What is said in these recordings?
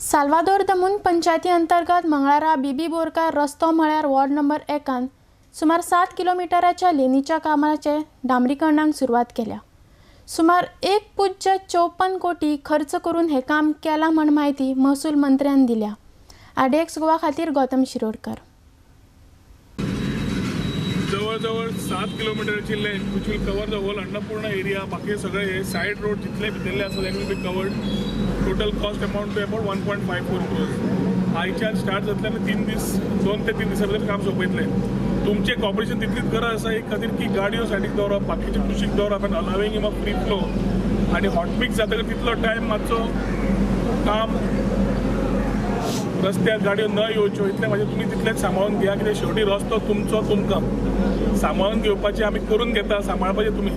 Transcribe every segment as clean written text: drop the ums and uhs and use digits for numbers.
साल्वादोर दमून पंचायती अंतर्गत मंगळारा बीबी बोरकार रस्तो म्हळ्यार वॉर्ड नंबर 1 सुमार 7 किलोमीटराच्या लेनीच्या कामाचे डांबरीकरणाक सुरवात केल्या। सुमार 1.54 कोटी खर्च करून हे काम केला म्हण माहिती महसूल मंत्र्यान दिल्या। आरडीएक्स गोवा खातीर गौतम शिरोडकर। जवळ 7 किलोमीटरची lane which will cover the whole Annapurna area. बाकी सगळे साइड रोड जितले भितरले आसा that will be covered. Total cost amount to about 1.54 crores। आयच्यान स्टार्ट जातले आनी 2 ते 3 दिसां भितर काम सोंपयतले। तुमचे कॉपरेशन तितलीच गरज आसा एक खातीर की गाडयो सायडीक दवरप, बाकीचे कुशीक दवरप आनी allowing him a free flow. आनी हॉटमिक्स जातकीर तितलो टायम मातसो काम रस्त्यार गाडयो न येवच्यो इतले म्हणजे तुम्ही तितलेच सांबाळून घ्या, कित्याक शेवटी रस्तो तुमचो तुमकां सांबाळून घेवपाचे आमी करून घेता, सांबाळपाचे तुमी।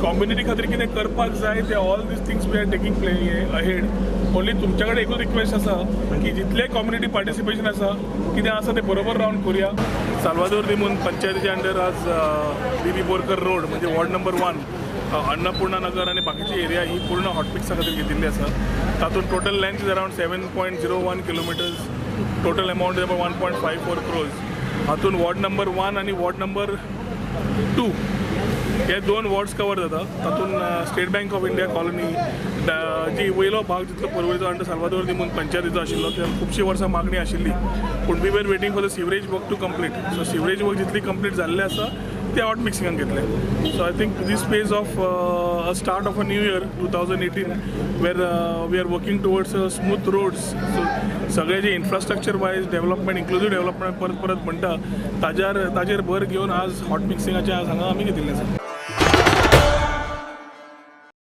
कम्युनिटी खातीर कितें करपाक जाय ते all these things we are taking play ahead. Only तुमच्या कडेन एकूच रिक्वेस्ट आसा की जितले कम्युनिटी पार्टिसिपेशन आसा कितें आसा ते बरोबर रावन करुया। साल्वादोर दिमून पंचायतीच्या अंडर आज बीबी बोरकर रोड म्हणजे वॉर्ड नंबर 1 अन्नपूर्णा नगर आणि बाकीची एरिया ही पूर्ण हॉटमिक्सा खातीर घेतिल्ली आसा। तातूंत total length is around 7.01 kilometres. Total amount is about 1.54 crores। हातून वॉर्ड नंबर 1 आणि वॉर्ड नंबर 2 हे 2 वॉर्ड्स कवर जाता। तातूंत State Bank of India colony जी वयलो भाग जितलो पुर्वेचो अंडर साल्वादोर दिमून पंचायतीचो आशिल्लो त्या खुबशीं वर्सां मागणी आशिल्ली, पूण we were waiting for the sewerage work to complete. So sewerage work जितली कंप्लीट जाल्ले आसा ते हॉट मिक्सिंगान घेतले। So I think this phase of a start of a new year 2018 where we are working towards smooth roads. So सगळे जे infrastructure wise development inclusive development परत म्हणटा ताजेर भर घेवन आज हॉट मिक्सिंगाचे आज हांगा आमी घेतिल्ले आसा।